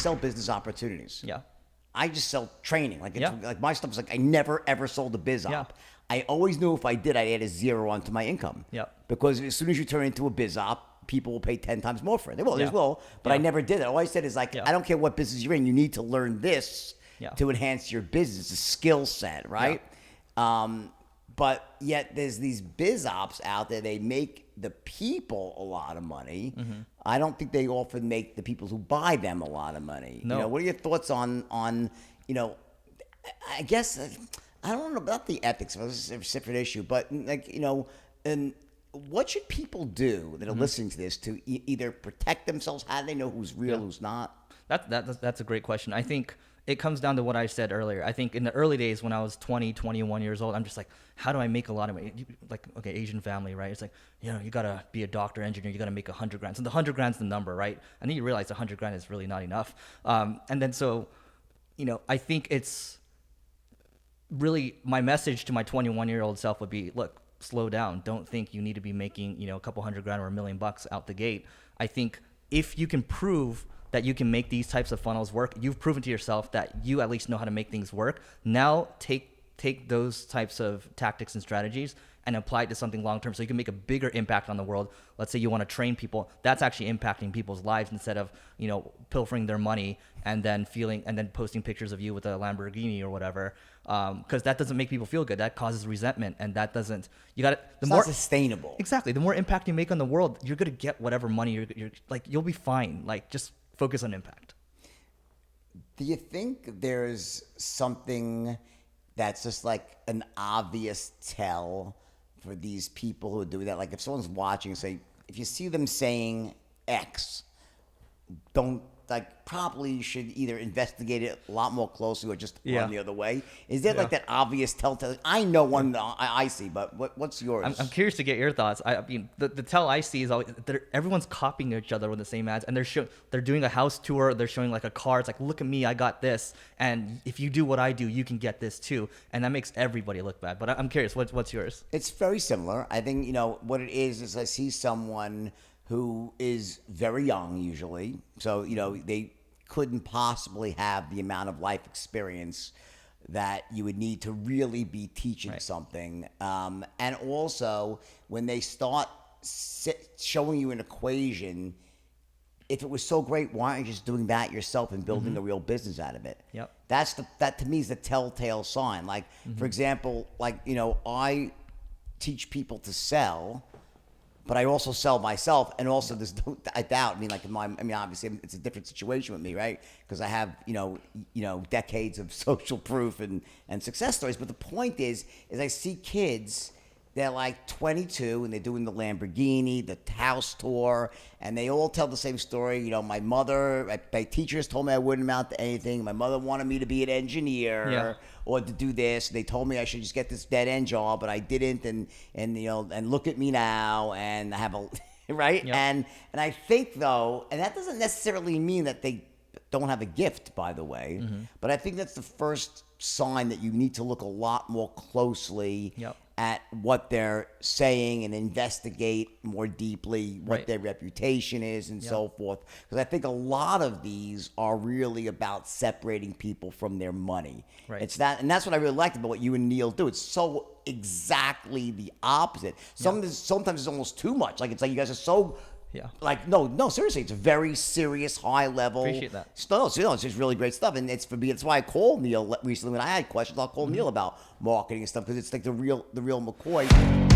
sell business opportunities. Yeah. I just sell training. Like, Yeah. like my stuff is like, I never ever sold a biz op. Yeah. I always knew if I did, I'd add a zero onto my income. Yeah. Because as soon as you turn into a biz op, people will pay 10 times more for it. They will, Yeah. they will. But Yeah. I never did it. All I said is like, Yeah. I don't care what business you're in. You need to learn this Yeah. to enhance your business, a skill set, right? But yet there's these biz ops out there. They make the people a lot of money. Mm-hmm. I don't think they often make the people who buy them a lot of money. No. You know, what are your thoughts on you know, I guess I don't know about the ethics. It's a separate issue, but like, you know, and what should people do that are listening to this to either protect themselves? How do they know who's real, who's not? That's a great question. I think it comes down to what I said earlier. I think in the early days when I was 20, 21 years old, I'm just like, how do I make a lot of money? Like, okay, Asian family, right? It's like, you know, you got to be a doctor, engineer, you got to make 100 grand. So the 100 grand's the number, right? And then you realize 100 grand is really not enough. And then so, you know, I think it's really my message to my 21-year-old self would be, look, slow down. Don't think you need to be making, you know, a couple $100 grand or $1 million out the gate. I think if you can prove that you can make these types of funnels work, you've proven to yourself that you at least know how to make things work. Now take those types of tactics and strategies and apply it to something long-term so you can make a bigger impact on the world. Let's say you want to train people. That's actually impacting people's lives instead of, you know, pilfering their money and then posting pictures of you with a Lamborghini or whatever. Because that doesn't make people feel good. That causes resentment, and that doesn't. It's not sustainable. Exactly. The more impact you make on the world, you're gonna get whatever money you're like. You'll be fine. Like, just focus on impact. Do you think there's something that's just like an obvious tell for these people who do that? Like, if someone's watching, say, if you see them saying X, don't, like, probably you should either investigate it a lot more closely or just run the other way. Is there like that obvious telltale? I know one I see, but what's yours? I'm curious to get your thoughts. I mean, the tell I see is always everyone's copying each other with the same ads, and they're doing a house tour. They're showing like a car. It's like, look at me, I got this, and if you do what I do, you can get this too, and that makes everybody look bad. But I'm curious, what's yours? It's very similar. I think, you know, what it is I see someone who is very young usually. So, you know, they couldn't possibly have the amount of life experience that you would need to really be teaching something. And also, when they start showing you an equation, if it was so great, why aren't you just doing that yourself and building a real business out of it? Yep. That to me is the telltale sign. Like, for example, like, you know, I teach people to sell, but I also sell myself, and also there's no doubt. I mean, like, obviously it's a different situation with me, right? Because I have, you know, decades of social proof and success stories. But the point is I see kids, they're like 22 and they're doing the Lamborghini, the house tour, and they all tell the same story. You know, my teachers told me I wouldn't amount to anything. My mother wanted me to be an engineer or to do this. They told me I should just get this dead end job, but I didn't. And you know, and look at me now, and I have a right. Yep. And I think though, and that doesn't necessarily mean that they don't have a gift, by the way. But I think that's the first sign that you need to look a lot more closely at what they're saying and investigate more deeply what their reputation is and so forth. Because I think a lot of these are really about separating people from their money. Right. It's that, and that's what I really liked about what you and Neil do. It's so exactly the opposite. Sometimes it's almost too much. Like, it's like you guys are so. Yeah. Like, no, seriously, it's a very serious, high level. Appreciate that. Stuff. So, it's just really great stuff. And it's for me, that's why I called Neil recently when I had questions. I'll call Neil about marketing and stuff, because it's like the real McCoy.